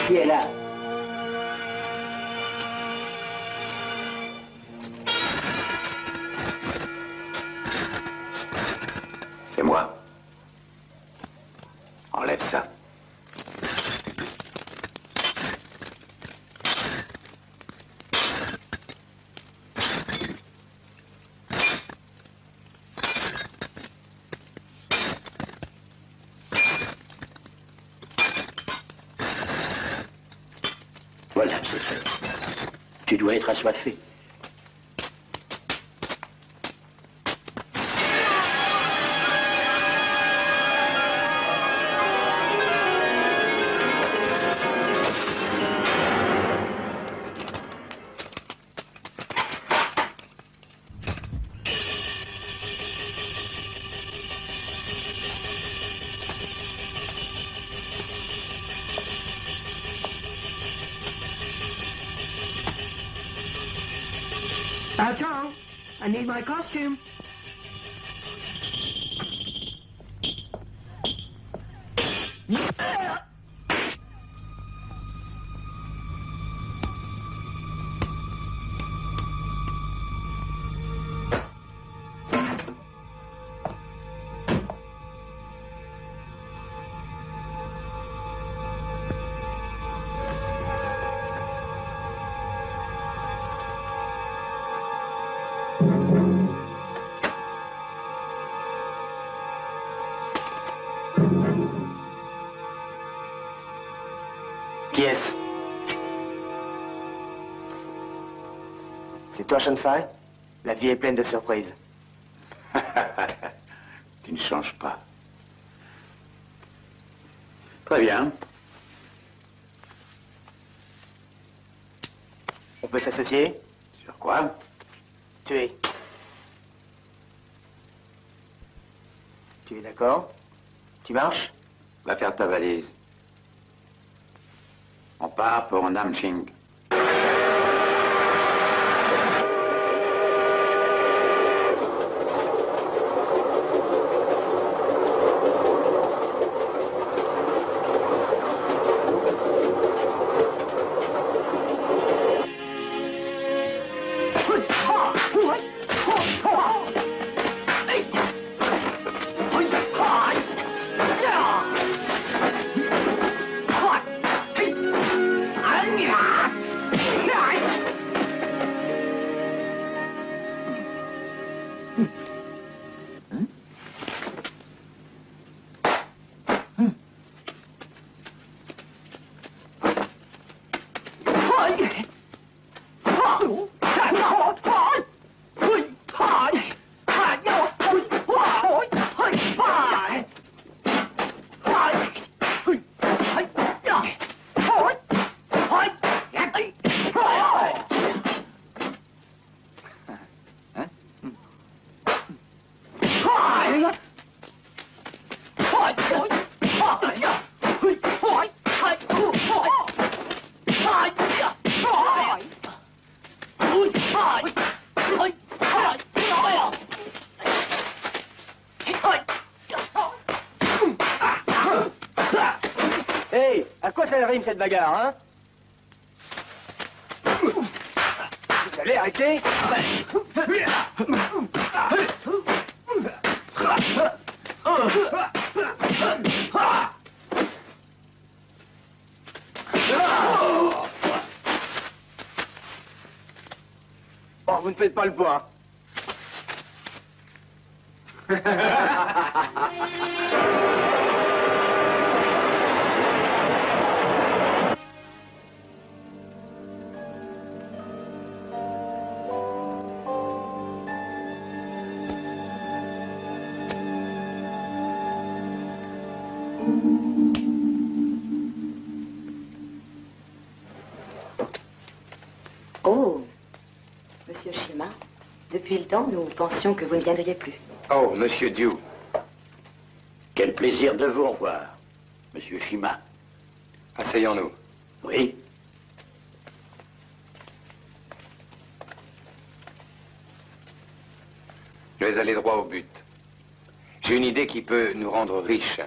Qui est là? C'est moi. Enlève ça. Voilà, c'est fait. Tu dois être assoiffé. Charles, I need my costume. Qui est-ce? C'est toi, Shenfai? La vie est pleine de surprises. Tu ne changes pas. Très bien. On peut s'associer? Sur quoi? Tu es d'accord? Tu marches? Va faire ta valise. On part pour Namching. quoi ça rime cette bagarre, hein? Vous allez arrêter? Oh, vous ne faites pas le poids. Oh, Monsieur Shima, depuis le temps, nous pensions que vous ne viendriez plus. Oh, Monsieur Dew. Quel plaisir de vous revoir, Monsieur Shima. Asseyons-nous. Oui. Je vais aller droit au but. J'ai une idée qui peut nous rendre riches.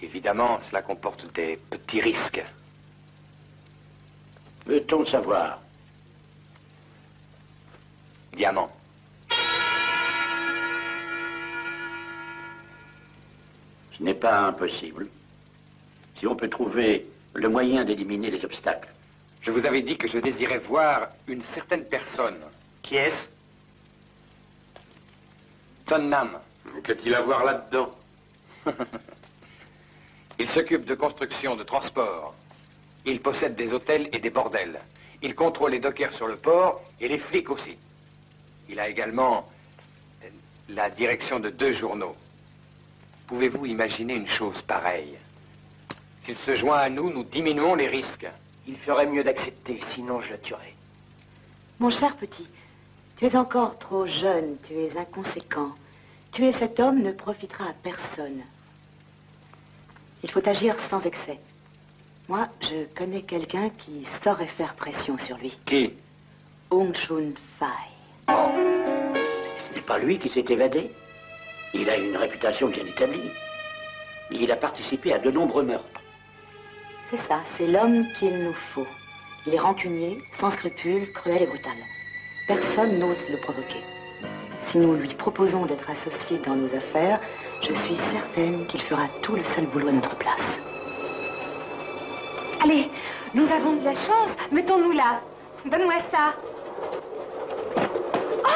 Évidemment, cela comporte des petits risques. Veut-on le savoir? Diamant. Ce n'est pas impossible. Si on peut trouver le moyen d'éliminer les obstacles. Je vous avais dit que je désirais voir une certaine personne. Qui est-ce? Son Nam. Qu'a-t-il à voir là-dedans? Il s'occupe de construction, de transport. Il possède des hôtels et des bordels. Il contrôle les dockers sur le port et les flics aussi. Il a également la direction de 2 journaux. Pouvez-vous imaginer une chose pareille? S'il se joint à nous, nous diminuons les risques. Il ferait mieux d'accepter, sinon je le tuerais. Mon cher petit, tu es encore trop jeune, tu es inconséquent. Tuer cet homme ne profitera à personne. Il faut agir sans excès. Moi, je connais quelqu'un qui saurait faire pression sur lui. Qui? Aung Shun Fai. Ce n'est pas lui qui s'est évadé. Il a une réputation bien établie. Il a participé à de nombreux meurtres. C'est ça, c'est l'homme qu'il nous faut. Il est rancunier, sans scrupules, cruel et brutal. Personne n'ose le provoquer. Si nous lui proposons d'être associé dans nos affaires, je suis certaine qu'il fera tout le sale boulot à notre place. Allez, nous avons de la chance. Mettons-nous là. Donne-moi ça. Oh,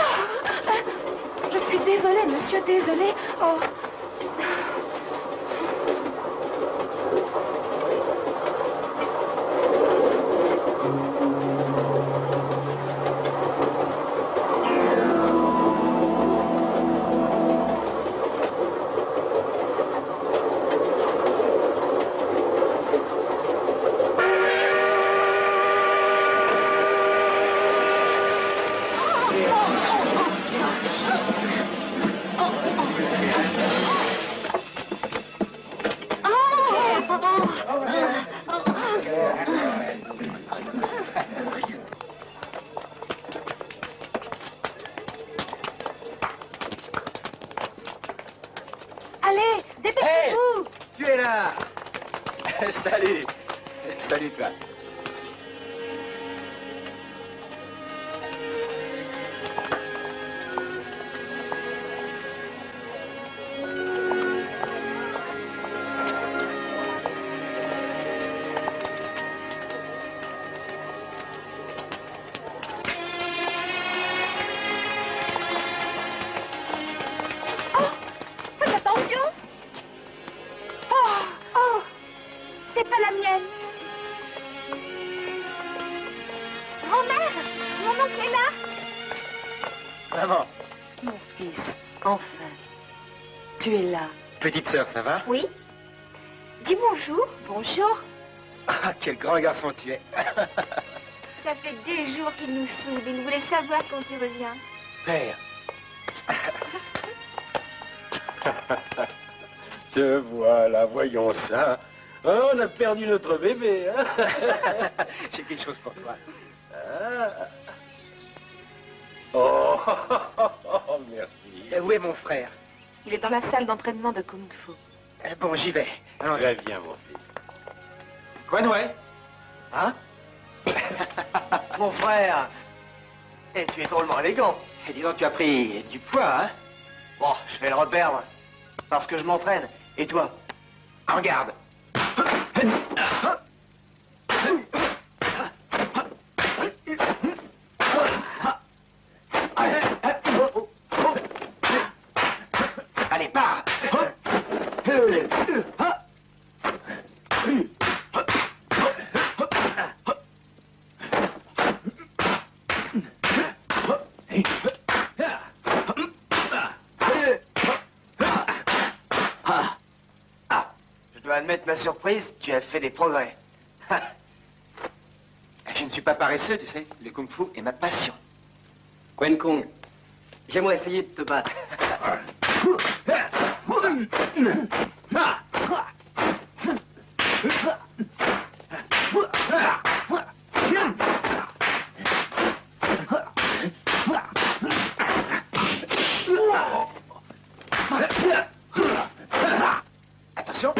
je suis désolée, monsieur, désolée. Oh. Allez, dépêchez-vous. Tu es là. Salut. Salut, toi. Faites attention. Oh, oh, c'est pas la mienne. Grand-mère, mon oncle est là. Maman, Mon fils, enfin, tu es là. petite sœur, ça va? Oui. Dis bonjour. Bonjour. Ah, quel grand garçon tu es. Ça fait des jours qu'il nous saoule. Il voulait savoir quand tu reviens. Père. Te voilà, voyons ça. Oh, on a perdu notre bébé. Hein. J'ai quelque chose pour toi. Ah. Oh, merci. Où est mon frère? Il est dans la salle d'entraînement de Kung Fu. Bon, j'y vais. Allons-y. Très bien, mon fils. Gwenway. Hein? Mon frère. Et tu es drôlement élégant. Et dis donc, tu as pris du poids, hein? Bon, je vais le reperdre. Parce que je m'entraîne. Et toi? En garde. Allez, pars. Je dois admettre ma surprise, tu as fait des progrès. Je ne suis pas paresseux, tu sais. Le kung-fu est ma passion. Gwen Kong, j'aimerais essayer de te battre. Attention.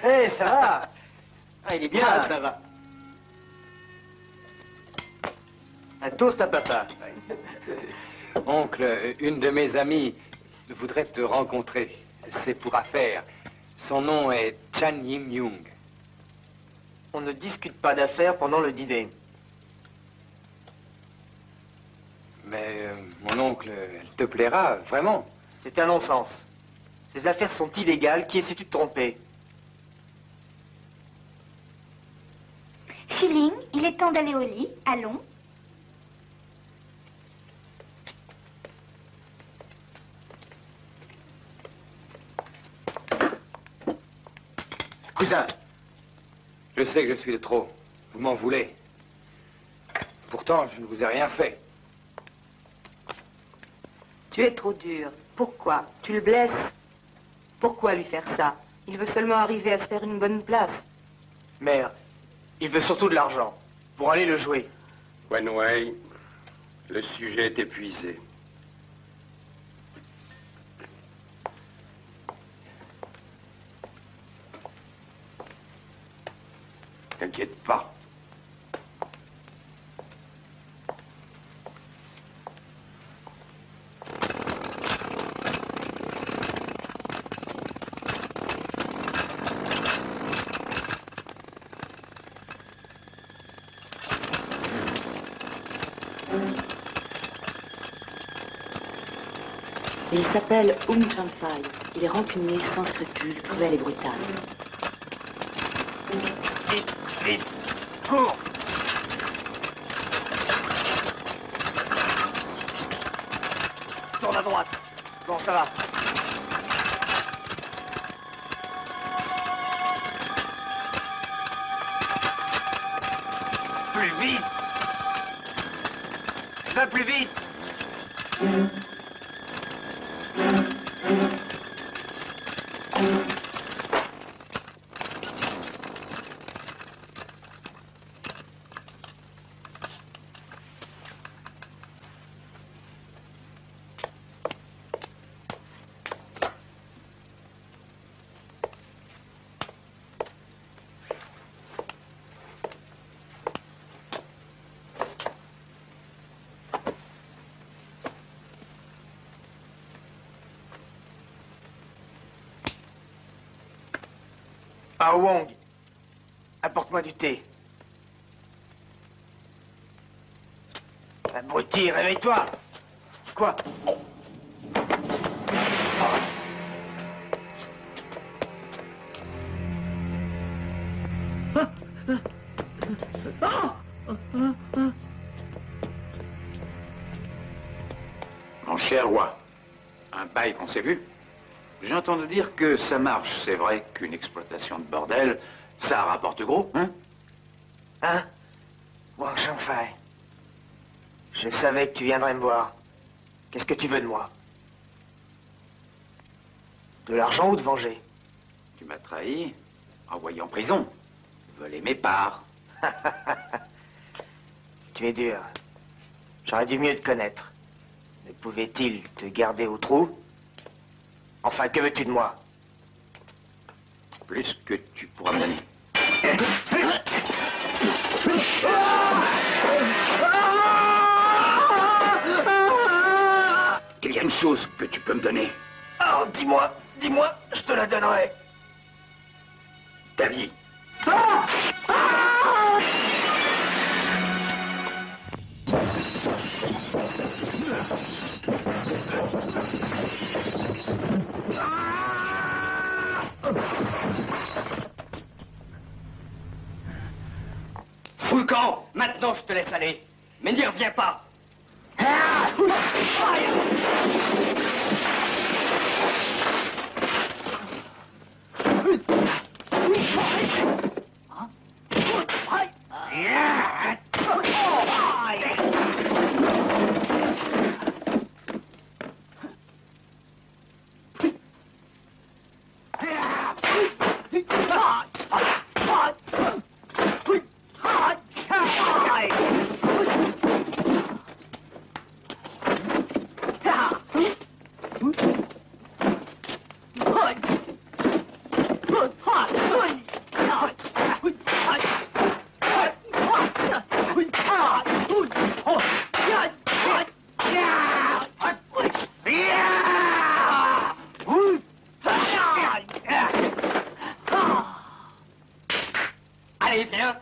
Hé, ça va? Ah, il est bien, Ah, ça va. Un toast à papa. Oncle, une de mes amies voudrait te rencontrer. C'est pour affaire. Son nom est Chan Yim Young. On ne discute pas d'affaires pendant le dîner. Mais mon oncle, elle te plaira, vraiment. C'est un non-sens. Ces affaires sont illégales. Qui essaie-tu de tromper? Schilling, il est temps d'aller au lit. Allons. Cousin, je sais que je suis de trop. Vous m'en voulez. Pourtant, je ne vous ai rien fait. Tu es trop dur. Pourquoi? Tu le blesses? Pourquoi lui faire ça? Il veut seulement arriver à se faire une bonne place. Mère, il veut surtout de l'argent. Pour aller le jouer. Gwenway, le sujet est épuisé. T'inquiète pas. Il s'appelle Chan-fai. Il est rancunier, sans scrupules, cruel et brutal. Vite, vite, cours! Tourne à droite. Bon, ça va. Plus vite! Va plus vite! Ah, Wong, apporte-moi du thé. Abruti, réveille-toi. Quoi? Mon cher roi, un bail qu'on s'est vu. J'ai entendu dire que ça marche. C'est vrai qu'une exploitation de bordel, ça rapporte gros, hein? Hein? Wang Shanfai. Je savais que tu viendrais me voir. Qu'est-ce que tu veux de moi? De l'argent ou de venger? Tu m'as trahi, envoyé en prison, volé mes parts. Tu es dur. J'aurais dû mieux te connaître. Ne pouvait-il te garder au trou? Enfin, que veux-tu de moi? plus que tu pourras me donner. Il y a une chose que tu peux me donner. Oh, dis-moi, je te la donnerai. Ta vie. Fous le camp. Maintenant, je te laisse aller. Mais n'y reviens pas. Allez, viens.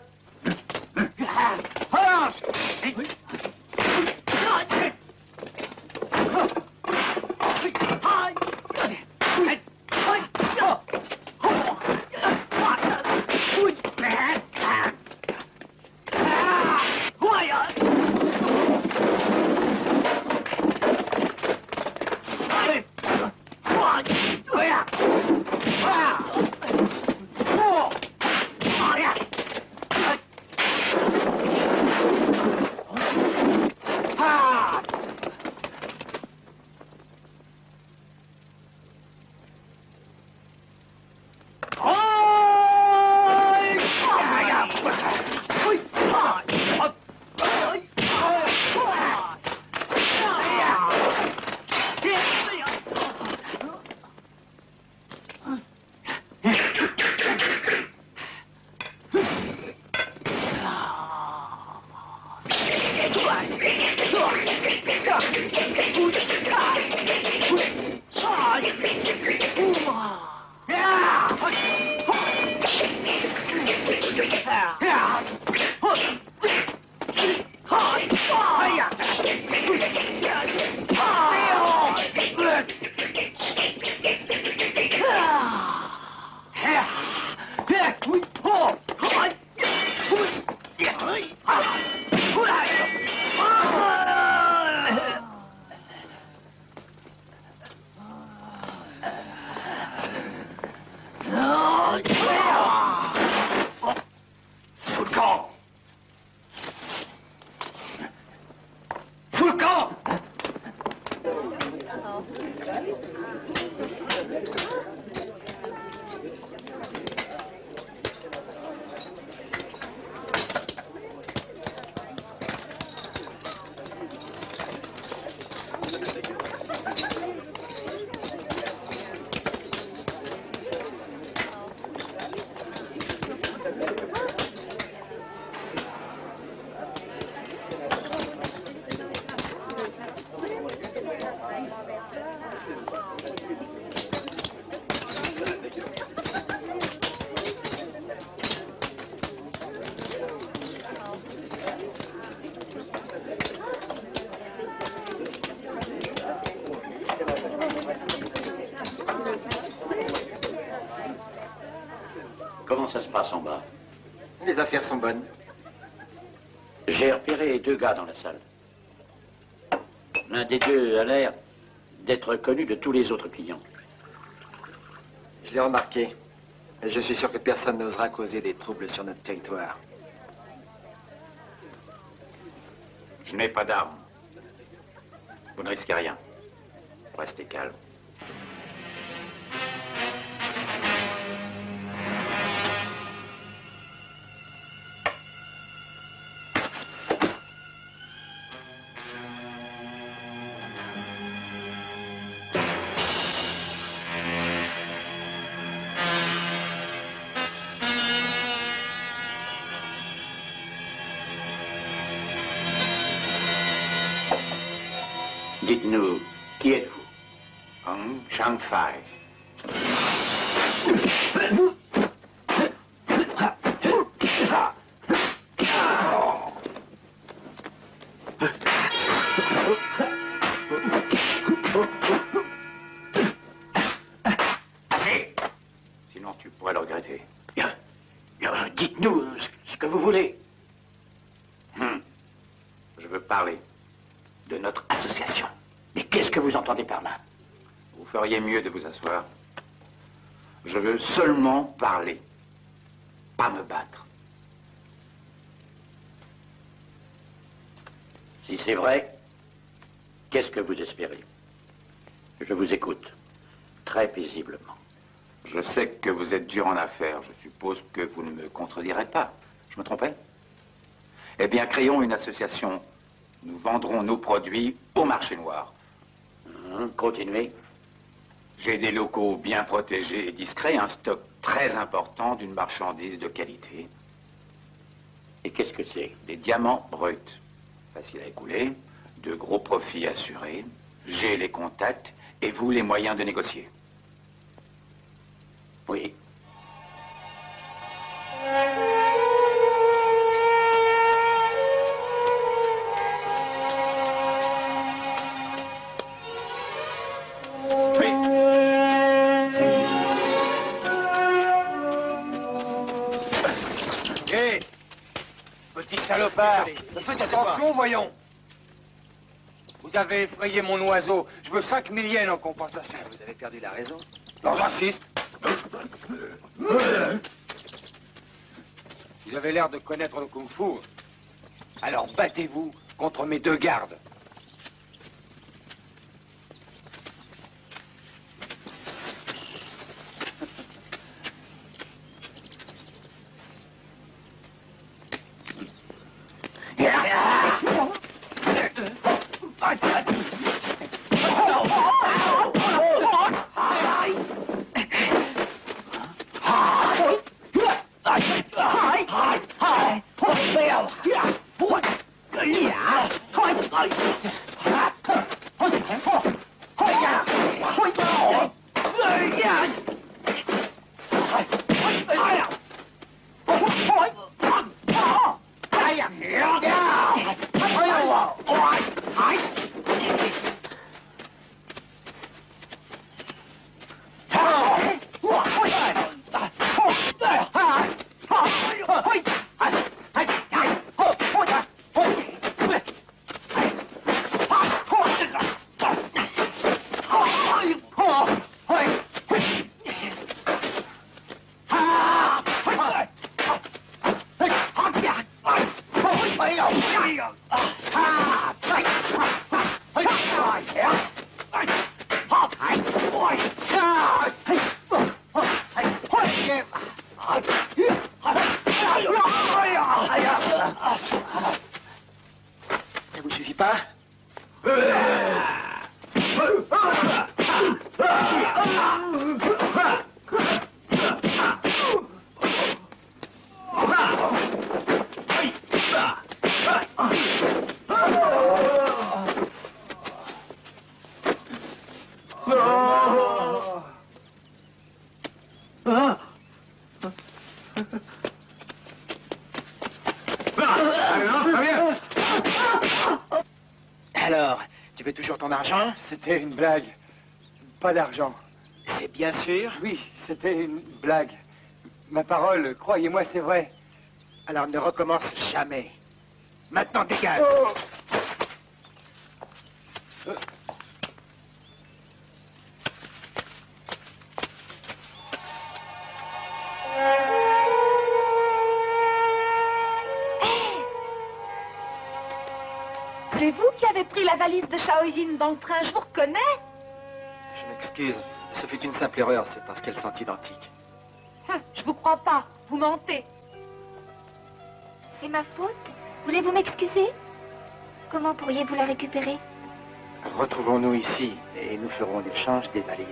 Comment ça se passe en bas? Les affaires sont bonnes. J'ai repéré 2 gars dans la salle. L'un des 2 a l'air d'être connu de tous les autres clients. Je l'ai remarqué. Et je suis sûr que personne n'osera causer des troubles sur notre territoire. Je n'ai pas d'armes. Vous ne risquez rien. Restez calme. Dites-nous, qui êtes-vous? Hong Shang-Fai. Assez! Sinon, tu pourrais le regretter. Bien. Dites-nous ce que vous voulez. Je veux parler de notre association. Mais qu'est-ce que vous entendez par là? Vous feriez mieux de vous asseoir. Je veux seulement parler, pas me battre. Si c'est vrai, qu'est-ce que vous espérez? Je vous écoute, très paisiblement. Je sais que vous êtes dur en affaires. Je suppose que vous ne me contredirez pas. Je me trompais? Eh bien, créons une association. Nous vendrons nos produits au marché noir. Continuez. J'ai des locaux bien protégés et discrets, un stock très important d'une marchandise de qualité. Et qu'est-ce que c'est? Des diamants bruts. Facile à écouler, de gros profits assurés. J'ai les contacts et vous les moyens de négocier. Oui. Hé, petit salopard, faites attention, voyons. Vous avez effrayé mon oiseau. Je veux 5 000 yens en compensation. Vous avez perdu la raison. Non, j'insiste. Vous avez l'air de connaître le kung-fu. Alors battez-vous contre mes 2 gardes. Ça vous suffit pas? Alors, tu veux toujours ton argent? C'était une blague. Pas d'argent. C'est bien sûr. Oui, c'était une blague. Ma parole, croyez-moi, c'est vrai. Alors ne recommence jamais. Maintenant, dégage. C'est vous qui avez pris la valise de Shaoyin dans le train, je vous reconnais. Je m'excuse. Ce fut une simple erreur, c'est parce qu'elles sont identiques. Je vous crois pas, vous mentez. C'est ma faute. Voulez-vous m'excuser? Comment pourriez-vous la récupérer? Retrouvons-nous ici et nous ferons l'échange des valises.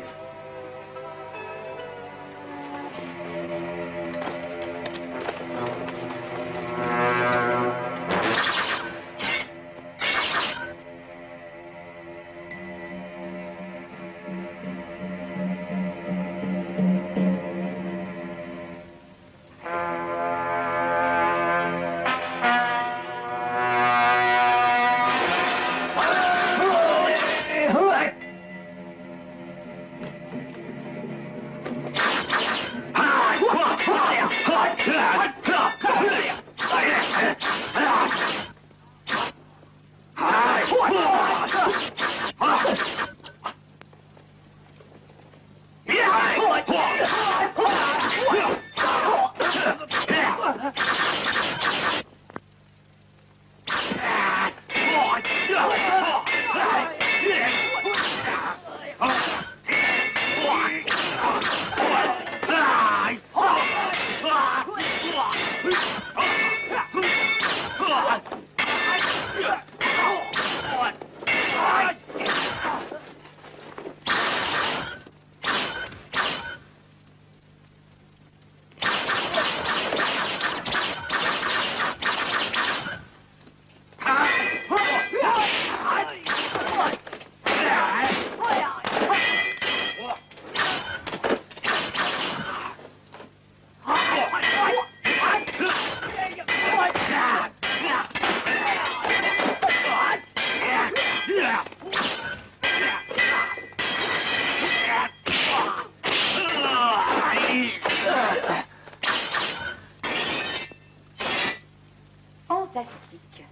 Fantastique.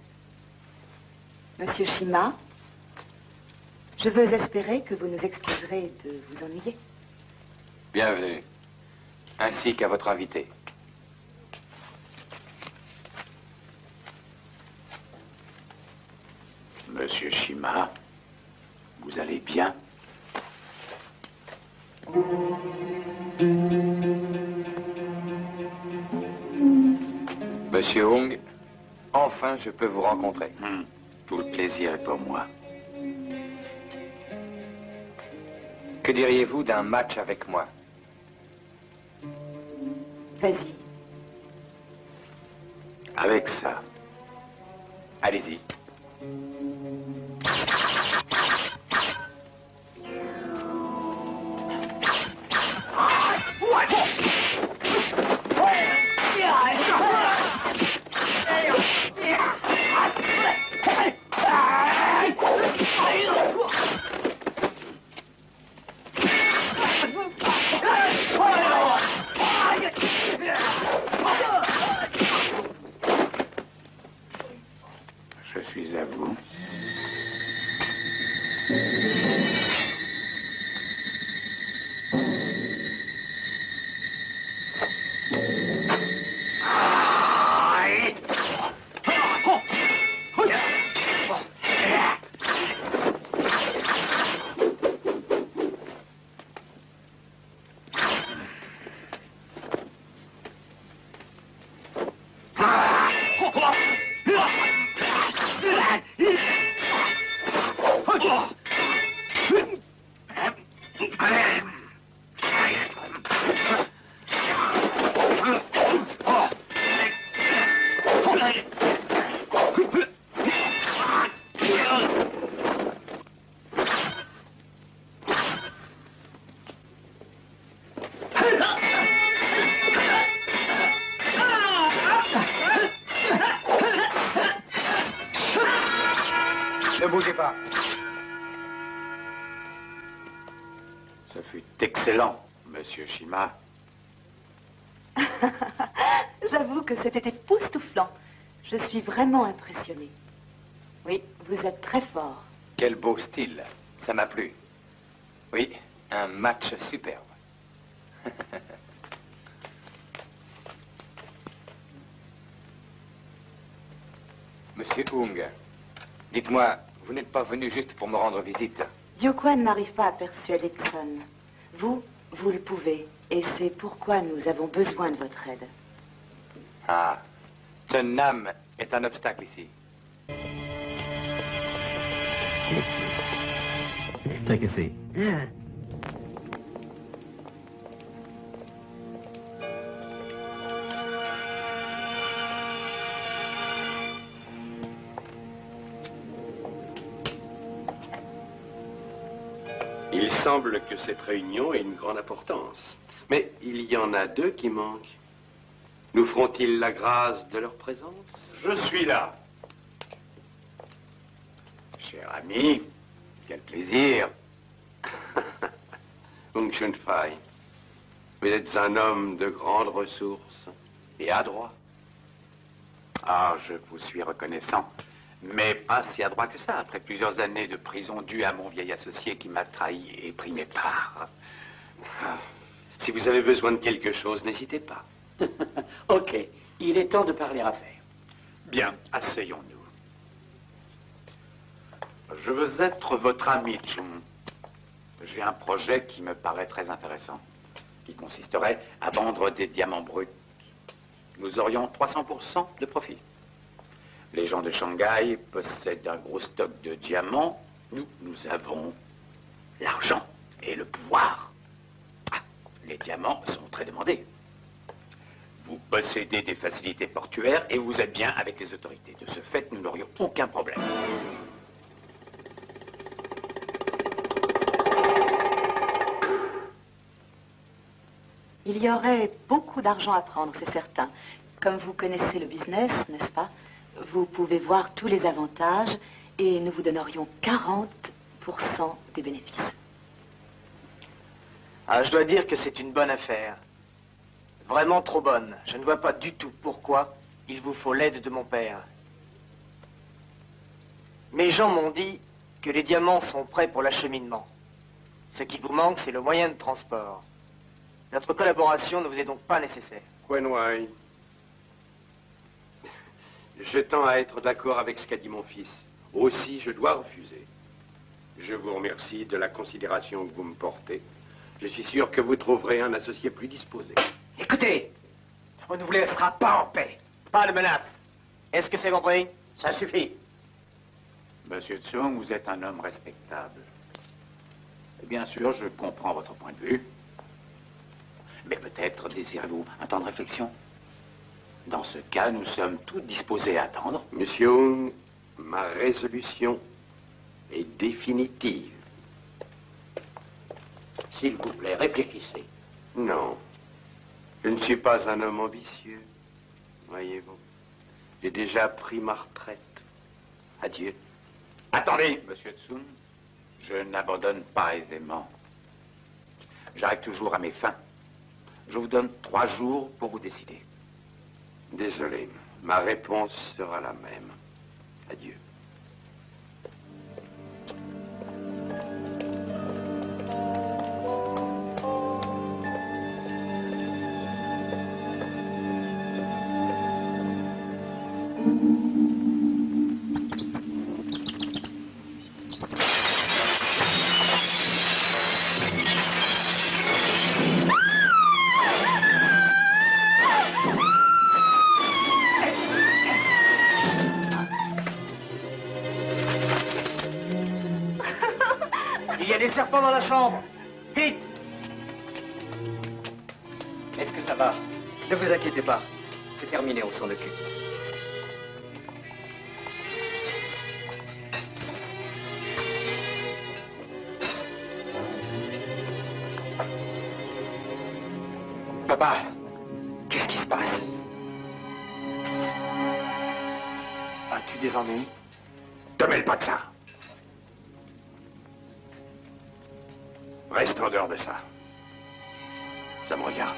Monsieur Shima, je veux espérer que vous nous excuserez de vous ennuyer. Bienvenue, ainsi qu'à votre invité. Monsieur Shima, vous allez bien? Monsieur Hung, enfin je peux vous rencontrer. Tout le plaisir est pour moi. Que diriez-vous d'un match avec moi? Vas-y. Avec ça. Allez-y. Je suis à vous. Ne bougez pas. Ce fut excellent, Monsieur Shima. J'avoue que c'était époustouflant. Je suis vraiment impressionnée. Oui, vous êtes très fort. Quel beau style. Ça m'a plu. Oui, un match superbe. Monsieur Hung, dites-moi, vous n'êtes pas venu juste pour me rendre visite? Yukwan n'arrive pas à persuader Tsun. Vous, vous le pouvez. Et c'est pourquoi nous avons besoin de votre aide. Ah, Tsun Nam est un obstacle ici. Take a seat. Il semble que cette réunion ait une grande importance. Mais il y en a deux qui manquent. Nous feront-ils la grâce de leur présence? Je suis là. Cher ami, quel plaisir. Hung Chun-Fai, vous êtes un homme de grandes ressources et adroit. Ah, je vous suis reconnaissant. Mais pas si adroit que ça, après plusieurs années de prison dues à mon vieil associé qui m'a trahi et pris mes parts. Ah, si vous avez besoin de quelque chose, n'hésitez pas. Ok, il est temps de parler affaires. Bien, asseyons-nous. Je veux être votre ami, Chun. J'ai un projet qui me paraît très intéressant, qui consisterait à vendre des diamants bruts. Nous aurions 300% de profit. Les gens de Shanghai possèdent un gros stock de diamants. Nous avons l'argent et le pouvoir. Ah, les diamants sont très demandés. Vous possédez des facilités portuaires et vous êtes bien avec les autorités. De ce fait, nous n'aurions aucun problème. Il y aurait beaucoup d'argent à prendre, c'est certain. Comme vous connaissez le business, n'est-ce pas? Vous pouvez voir tous les avantages et nous vous donnerions 40% des bénéfices. Ah, je dois dire que c'est une bonne affaire. Vraiment trop bonne. Je ne vois pas du tout pourquoi il vous faut l'aide de mon père. Mes gens m'ont dit que les diamants sont prêts pour l'acheminement. Ce qui vous manque, c'est le moyen de transport. Notre collaboration ne vous est donc pas nécessaire. Wen Wai, je tends à être d'accord avec ce qu'a dit mon fils. Aussi, je dois refuser. Je vous remercie de la considération que vous me portez. Je suis sûr que vous trouverez un associé plus disposé. Écoutez, on ne vous laissera pas en paix. Pas de menace. Est-ce que c'est compris? Ça suffit. Monsieur Tsung, vous êtes un homme respectable. Et bien sûr, je comprends votre point de vue. Mais peut-être désirez-vous un temps de réflexion? Dans ce cas, nous sommes tous disposés à attendre. Monsieur Young, ma résolution est définitive. S'il vous plaît, réfléchissez. Non, je ne suis pas un homme ambitieux, voyez-vous. J'ai déjà pris ma retraite. Adieu. Attendez, monsieur Tsun. Je n'abandonne pas aisément. J'arrive toujours à mes fins. Je vous donne 3 jours pour vous décider. Désolé, ma réponse sera la même. Adieu. Il y a des serpents dans la chambre. Vite! Est-ce que ça va? Ne vous inquiétez pas. C'est terminé, on s'en occupe. Papa, qu'est-ce qui se passe? As-tu des ennuis? Te mêle pas de ça. Reste en dehors de ça. Ça me regarde.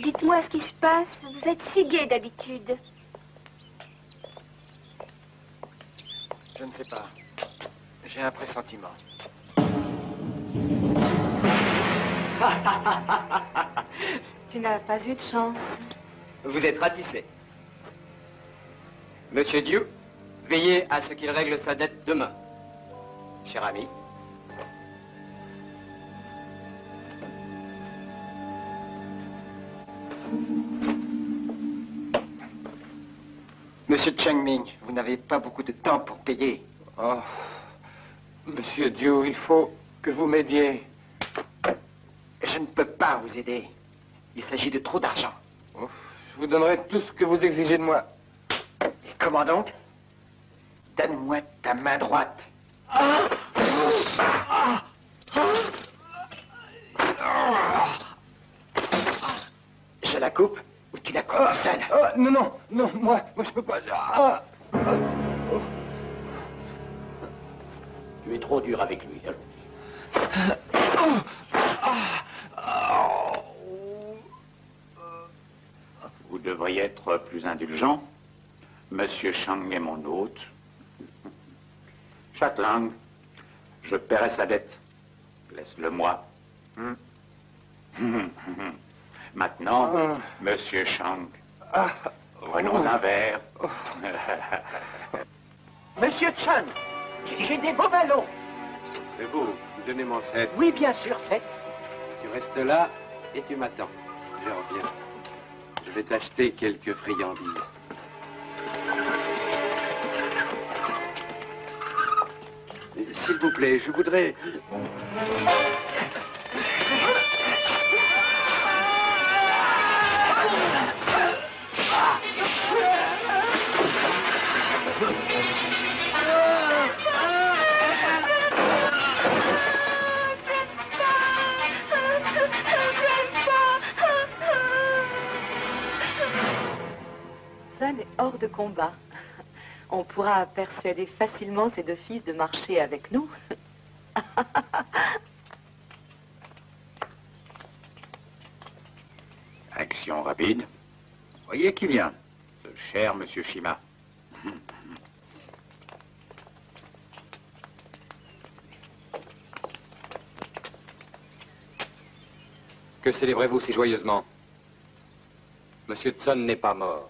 Dites-moi ce qui se passe. Vous êtes si gai d'habitude. Je ne sais pas. J'ai un pressentiment. Tu n'as pas eu de chance. Vous êtes ratissé. Monsieur Dieu, veillez à ce qu'il règle sa dette demain. Cher ami. Monsieur Cheng Ming, vous n'avez pas beaucoup de temps pour payer. Oh, Monsieur Dieu, il faut que vous m'aidiez. Je ne peux pas vous aider. Il s'agit de trop d'argent. Oh, je vous donnerai tout ce que vous exigez de moi. Et comment donc? Donne-moi ta main droite. Ah! Ah! coupes ou tu la coupes, Sun. Non, non, non, moi je peux pas. Tu es trop dur avec lui, allons. Vous devriez être plus indulgent. Monsieur Chang est mon hôte. Chatlang, je paierai sa dette. Laisse-le moi. Maintenant, Monsieur Chang, prenons un verre. Monsieur Chan, j'ai des beaux ballons. C'est vous, donnez mon 7. Oui, bien sûr, 7. Tu restes là et tu m'attends. Je reviens. Je vais t'acheter quelques friandises. S'il vous plaît, je voudrais... Sun est hors de combat. On pourra persuader facilement ses deux fils de marcher avec nous. Action rapide. Voyez qui vient. Ce cher Monsieur Shima. Que célébrez-vous si joyeusement? Monsieur Tson n'est pas mort.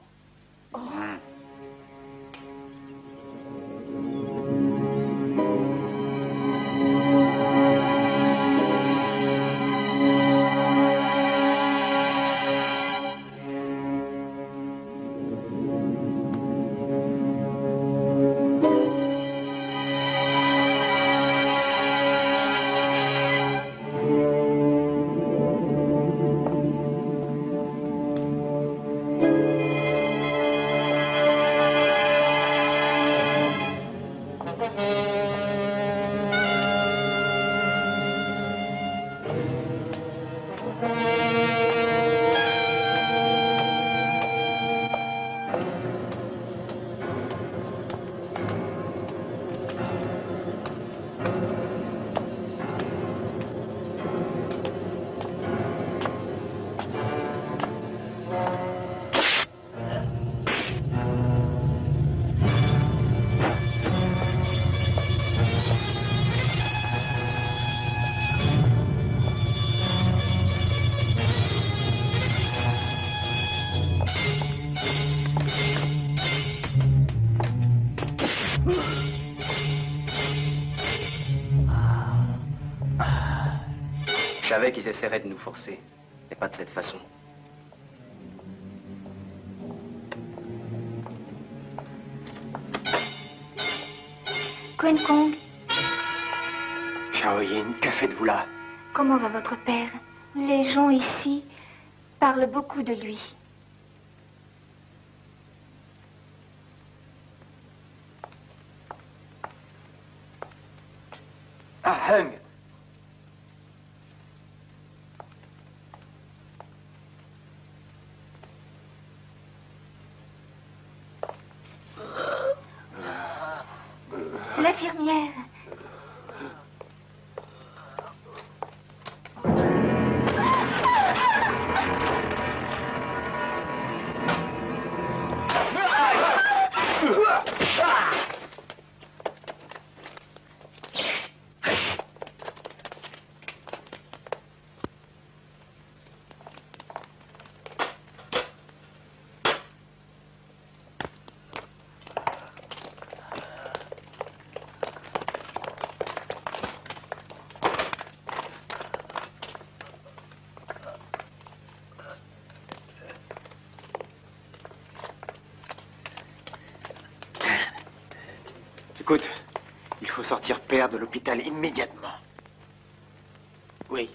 Je savais qu'ils essaieraient de nous forcer, mais pas de cette façon. Quen Kong, Shaoyin, que faites-vous là? comment va votre père? Les gens ici parlent beaucoup de lui. Ah, Hung! L'infirmière. Écoute, il faut sortir père de l'hôpital immédiatement. Oui.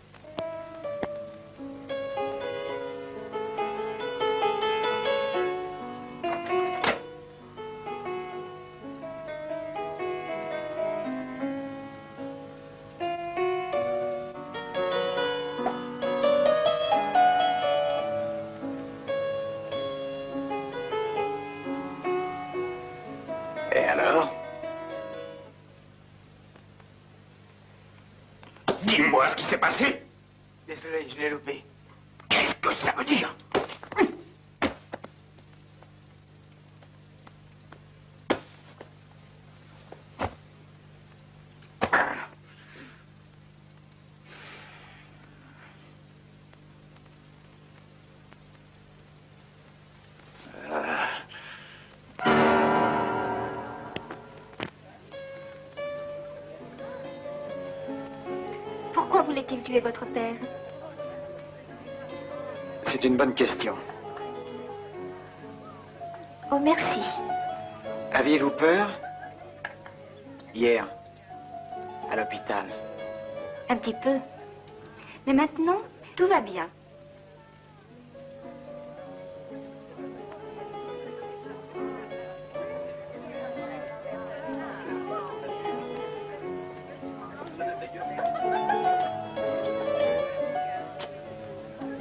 Dis-moi ce qui s'est passé. Désolé, je l'ai loupé. Qu'est-ce que ça veut dire? Pourquoi voulait-il tuer votre père? C'est une bonne question. Oh, merci. Aviez-vous peur? Hier, à l'hôpital. Un petit peu. Mais maintenant, tout va bien.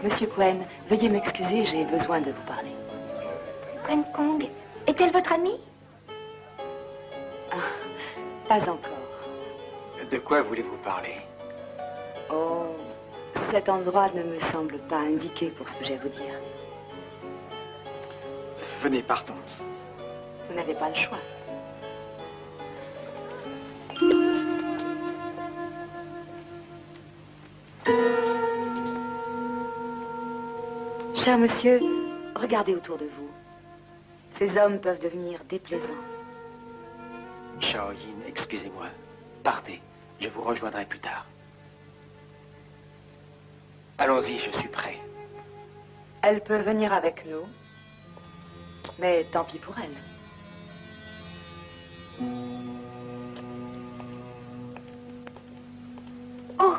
Monsieur Quen, veuillez m'excuser, j'ai besoin de vous parler. Quen Kong, est-elle votre amie? Ah, pas encore. De quoi voulez-vous parler? Oh, cet endroit ne me semble pas indiqué pour ce que j'ai à vous dire. Venez, partons. Vous n'avez pas le choix. Cher monsieur, regardez autour de vous. Ces hommes peuvent devenir déplaisants. Shaoyin, excusez-moi. Partez, je vous rejoindrai plus tard. Allons-y, je suis prêt. Elle peut venir avec nous, mais tant pis pour elle. Oh!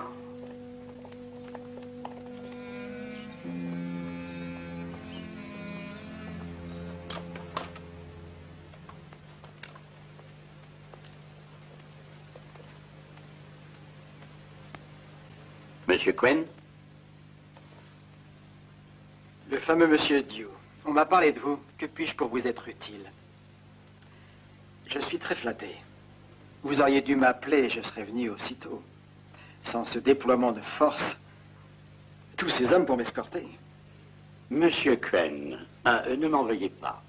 Monsieur Quen? Le fameux monsieur Diu. On m'a parlé de vous. Que puis-je pour vous être utile? Je suis très flatté. Vous auriez dû m'appeler, je serais venu aussitôt. Sans ce déploiement de force, tous ces hommes pour m'escorter. Monsieur Quen, ne m'en veuillez pas.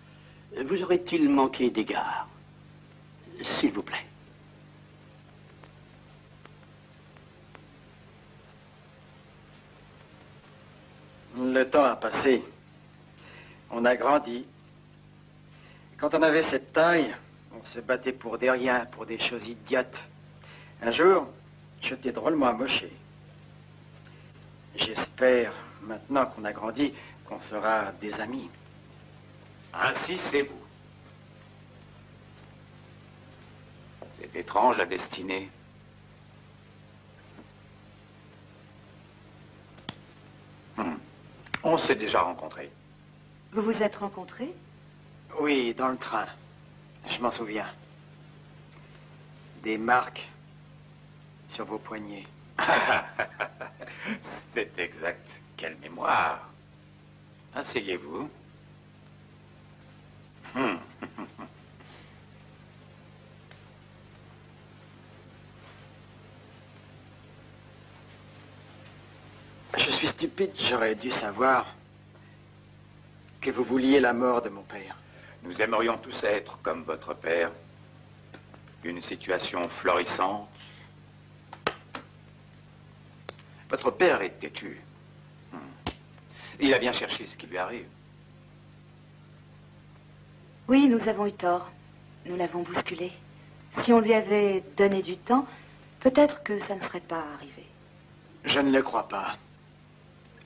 Vous aurait-il manqué d'égard? S'il vous plaît. Le temps a passé. On a grandi. Quand on avait cette taille, on se battait pour des riens, pour des choses idiotes. Un jour, je t'ai drôlement amoché. J'espère, maintenant qu'on a grandi, qu'on sera des amis. Ainsi, c'est vous. C'est étrange, la destinée. On s'est déjà rencontrés. Vous vous êtes rencontrés? Oui, dans le train. Je m'en souviens. Des marques sur vos poignets. C'est exact. Quelle mémoire. Asseyez-vous. Je suis stupide, j'aurais dû savoir que vous vouliez la mort de mon père. Nous aimerions tous être comme votre père. Une situation florissante. Votre père est têtu. Il a bien cherché ce qui lui arrive. Oui, nous avons eu tort. Nous l'avons bousculé. Si on lui avait donné du temps, peut-être que ça ne serait pas arrivé. Je ne le crois pas.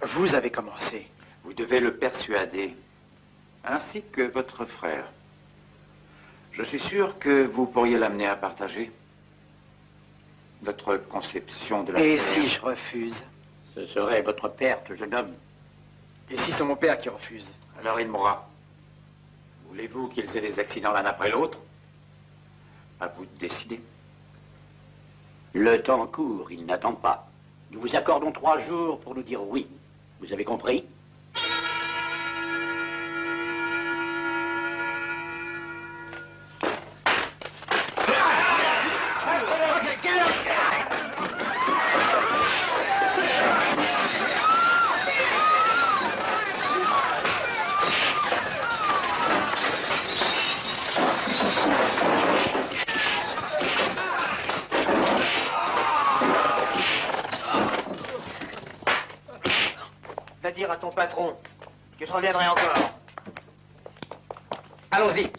Vous avez commencé. Vous devez le persuader, ainsi que votre frère. Je suis sûr que vous pourriez l'amener à partager notre conception de la Et terre. si je refuse? Ce serait votre perte, jeune homme. Et si c'est mon père qui refuse? Alors il mourra. Voulez-vous qu'ils aient des accidents l'un après l'autre? À vous de décider. Le temps court, il n'attend pas. Nous vous accordons 3 jours pour nous dire oui. Vous avez compris? dire à ton patron que je reviendrai encore. Allons-y.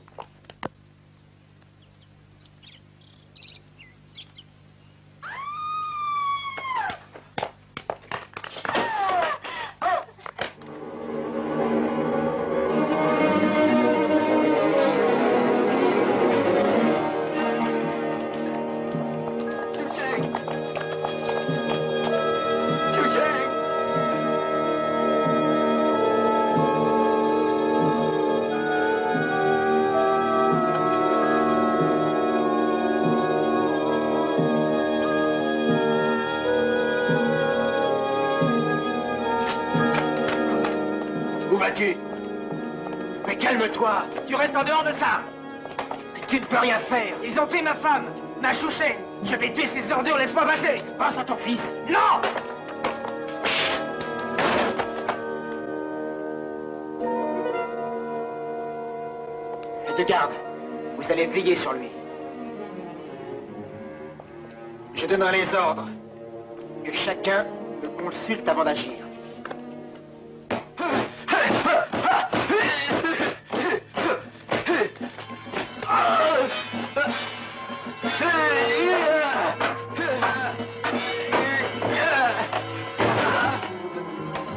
Mais calme-toi, tu restes en dehors de ça. Tu ne peux rien faire. Ils ont tué ma femme, ma chouchette. Je vais tuer ces ordures, laisse-moi passer. Pense à ton fils. Non! Je te garde. Vous allez veiller sur lui. Je donnerai les ordres. Que chacun me consulte avant d'agir.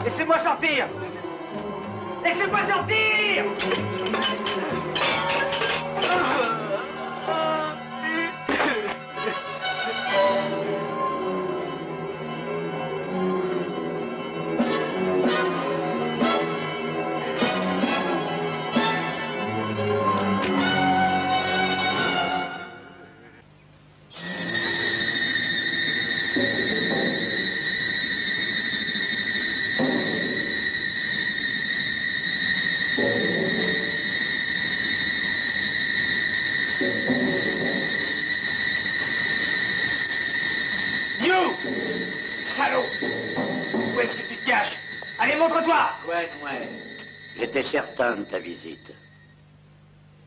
Laissez-moi sortir! Laissez-moi sortir! J'étais certain de ta visite.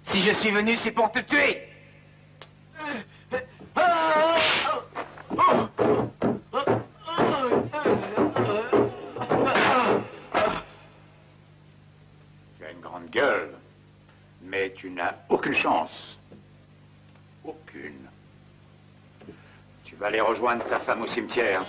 Si je suis venu, c'est pour te tuer. Tu as une grande gueule, mais tu n'as aucune chance. Aucune. Tu vas aller rejoindre ta femme au cimetière.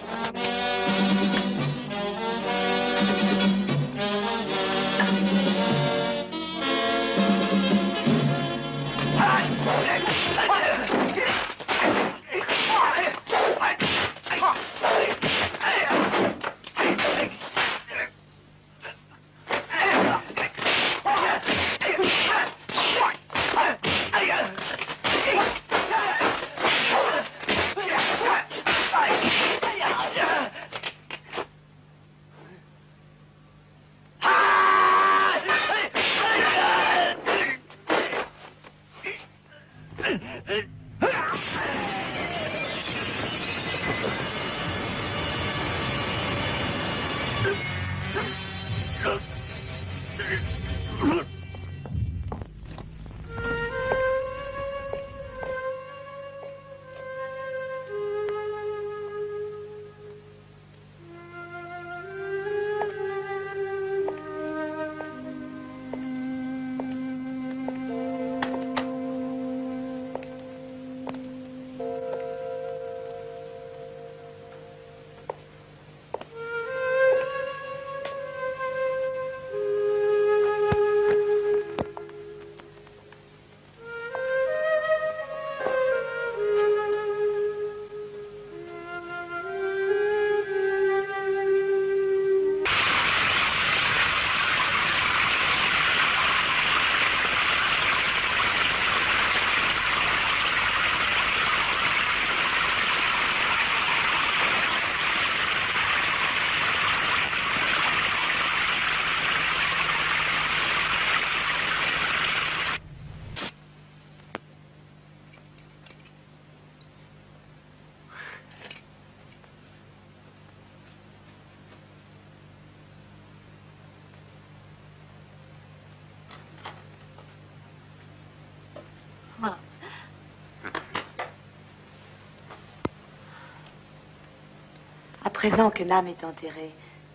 À présent que Nam est enterrée,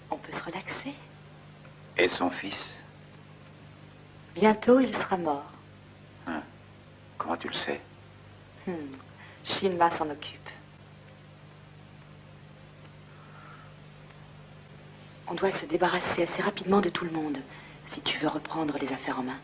on peut se relaxer. Et son fils? Bientôt, il sera mort. Hein? Comment tu le sais? Shinma s'en occupe. On doit se débarrasser assez rapidement de tout le monde, si tu veux reprendre les affaires en main.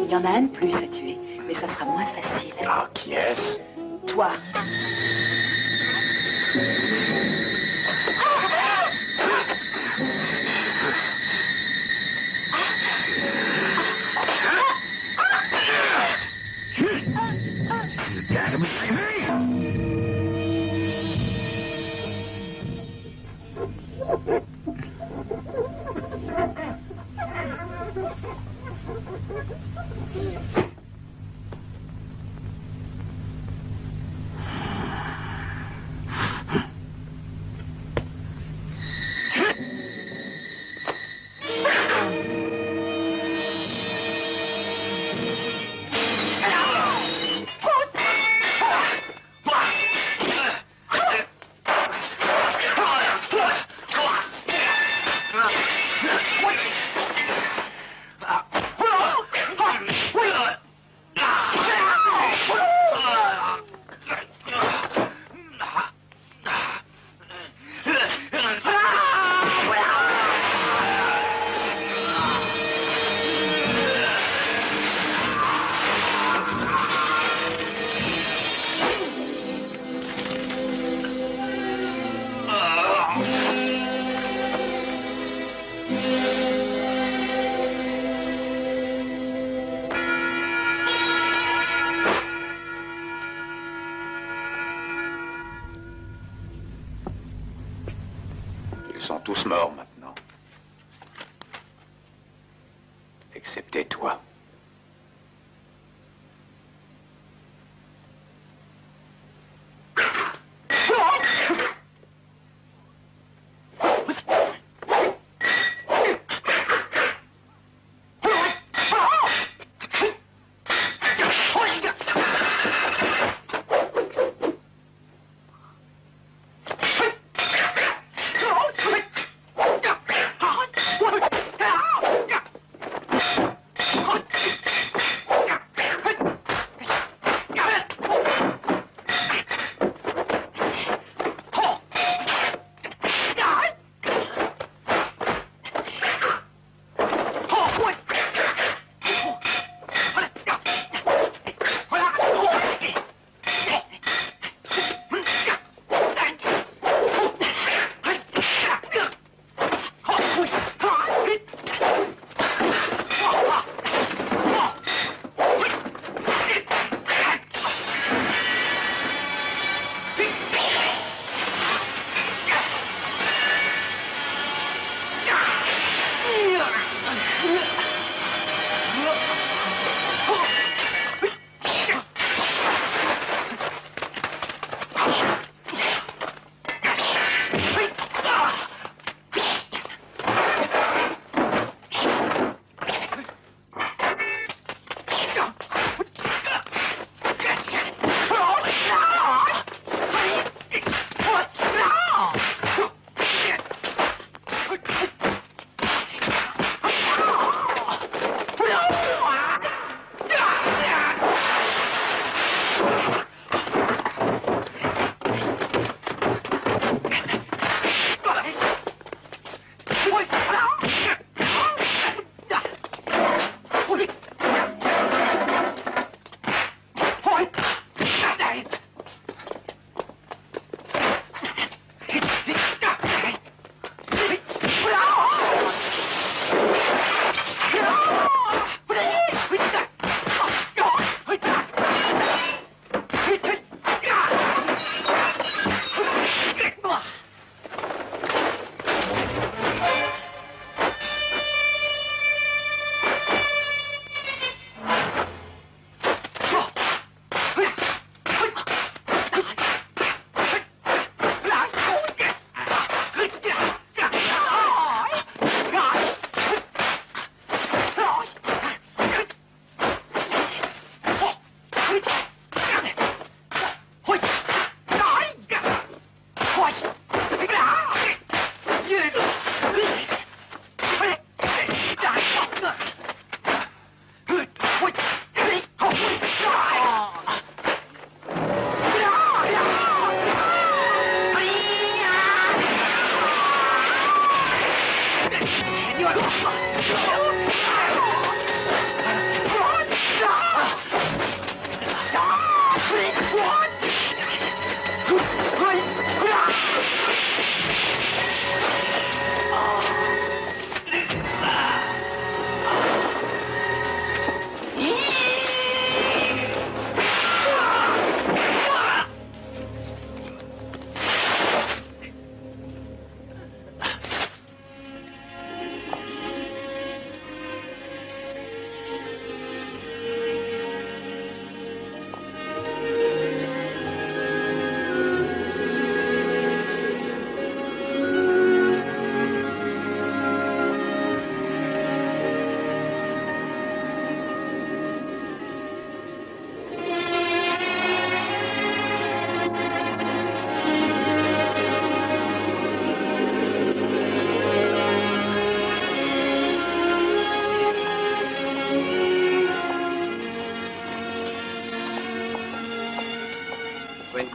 Il y en a un de plus à tuer, mais ça sera moins facile. Ah, qui est-ce? Toi. Ils sont tous morts maintenant. Excepté toi. What?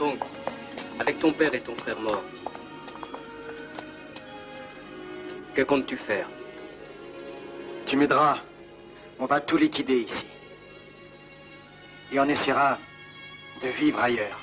Bon, avec ton père et ton frère morts, que comptes-tu faire? Tu m'aideras. On va tout liquider ici. Et on essaiera de vivre ailleurs.